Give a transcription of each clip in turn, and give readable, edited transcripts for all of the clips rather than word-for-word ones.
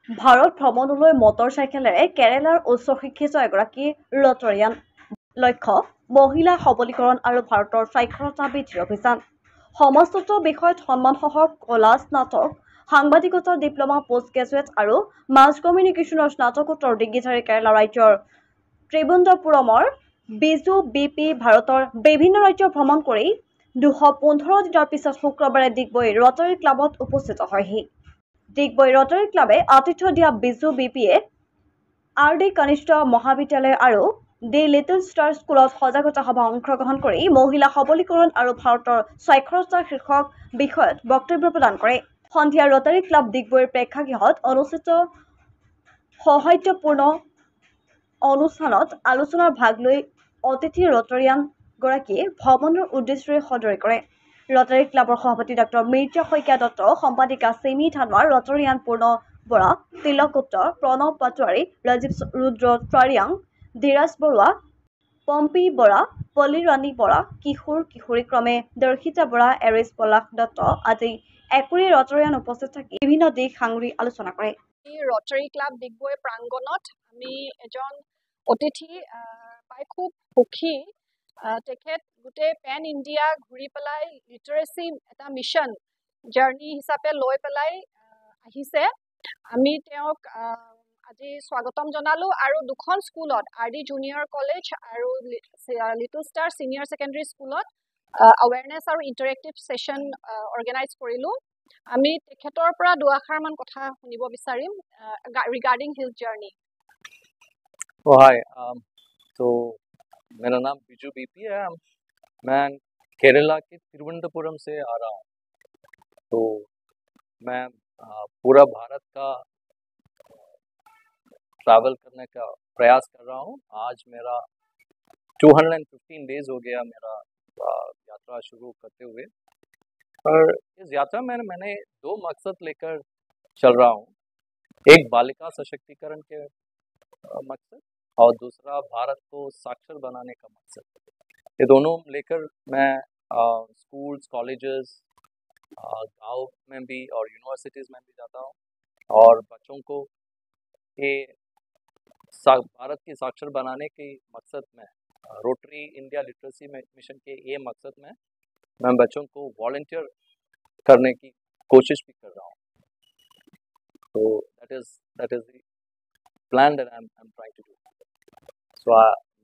ভাৰত ভ্ৰমণলৈ মটৰচাইকেলেৰে কেৰালাৰ উচ্চ শিক্ষিত এগৰাকী ৰটৰিয়ান। লক্ষ্য মহিলা সবলীকৰণ আৰু ভাৰতৰ সাক্ষৰতা বৃদ্ধিৰ অভিযান। সমস্ত বিষয়ত সন্মানসহ কলা স্নাতক, সাংবাদিকতা ডিপ্ল'মা, পোষ্ট গ্ৰেজুৱেট আৰু মাছ কমিউনিকেশ্যনৰ স্নাতকোত্তৰ ডিগ্ৰীধাৰী কেৰালা ৰাজ্যৰ ত্ৰিবুন্দপুৰমৰ বিজু বিপি ভাৰতৰ বিভিন্ন ৰাজ্য ভ্ৰমণ কৰি 215 দিনৰ পিছত শুক্ৰবাৰে ডিগবৈ ৰটাৰী ক্লাবত উপস্থিত হয়হি। ডিগবৈ ৰটাৰী ক্লাবে আতিথ্য দিয়া বিজু বিপিয়ে আৰ ডি কনিষ্ঠ মহাবিদ্যালয় আৰু দি লিটল ষ্টাৰ স্কুলত সজাগতা সভা অংশগ্ৰহণ কৰি মহিলা সবলীকৰণ আৰু ভাৰতৰ সাক্ষৰতা শীৰ্ষক বিষয়ত বক্তব্য প্ৰদান কৰে। সন্ধিয়া ৰটাৰী ক্লাব ডিগবৈৰ প্ৰেক্ষাগৃহত অনুষ্ঠিত সৌহাৰ্দ্যপূৰ্ণ অনুষ্ঠানত আলোচনাৰ ভাগ লৈ অতিথি ৰটৰিয়ান গৰাকীয়ে ভ্ৰমণৰ উদ্দেশ্যৰে সদৰি কৰে। ৰটাৰী ক্লাবৰ সভাপতি ডক্টৰ মিৰ্জা শইকীয়া দত্ত, সম্পাদিকা চিমি ধানোৱাৰ, ৰটৰিয়ান পূৰ্ণ বৰা, তিলক গুপ্ত, প্ৰণৱ পাটোৱাৰী, ৰাজীৱ ৰুদ্ৰ ত্ৰাৰিয়াং, ধীৰাজ বৰুৱা, পম্পী বৰা, পল্লীৰাণী বৰা, কিশোৰ কিশোৰী ক্ৰমে দৰ্শিতা বৰা, এৰিছ পলাশ দত্ত আদি একুৰি ৰটৰিয়ান উপস্থিত থাকি বিভিন্ন দিশ সাঙুৰি আলোচনা কৰে। ৰটাৰী ক্লাব ডিগবৈ প্ৰাংগণত আমি এজন অতিথি পাই খুব সুখী। তেখেত গোটেই পেন ইণ্ডিয়া ঘূৰি পেলাই লিটাৰেচি এটা মিছন জাৰ্নি হিচাপে লৈ পেলাই আহিছে। আমি তেওঁক আজি স্বাগতম জনালো আৰু দুখন স্কুলত আৰ ডি জুনিয়ৰ কলেজ আৰু লিটল ষ্টাৰ ছিনিয়ৰ ছেকেণ্ডেৰী স্কুলত আৱেৰনেছ আৰু ইণ্টাৰেক্টিভ ছেশ্যন অৰ্গেনাইজ কৰিলোঁ। আমি তেখেতৰ পৰা দুআষাৰমান কথা শুনিব বিচাৰিম ৰিগাৰ্ডিং হিজ জাৰ্নি। हाय तो मेरा नाम बिजू बीपी है। मैं केरला के तिरुवनंतपुरम से आ रहा हूँ। तो मैं पूरा भारत का ट्रैवल करने का प्रयास कर रहा हूँ। आज मेरा 215 डेज हो गया मेरा यात्रा शुरू करते हुए। और इस यात्रा में मैंने दो मकसद लेकर चल रहा हूँ। एक बालिका सशक्तिकरण के मकसद और दूसरा भारत को साक्षर बनाने का मकसद। ये दोनों लेकर मैं स्कूल्स, कॉलेजेस, गांव में भी और यूनिवर्सिटीज़ में भी जाता हूँ और बच्चों को ये भारत की साक्षर बनाने के मकसद में रोटरी इंडिया लिटरेसी मिशन के ये मकसद में मैं बच्चों को वॉलंटियर करने की कोशिश भी कर रहा हूँ। तो that is the plan that I'm trying to do. So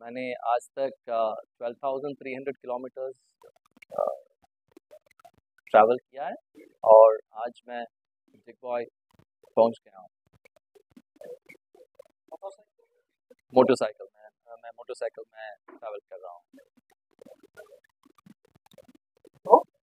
मैंने आज तक 12,300 किलोमीटर्स ट्रैवल किया है और आज मैं डिगबॉय पहुंच गया हूँ। मोटरसाइकिल में ट्रैवल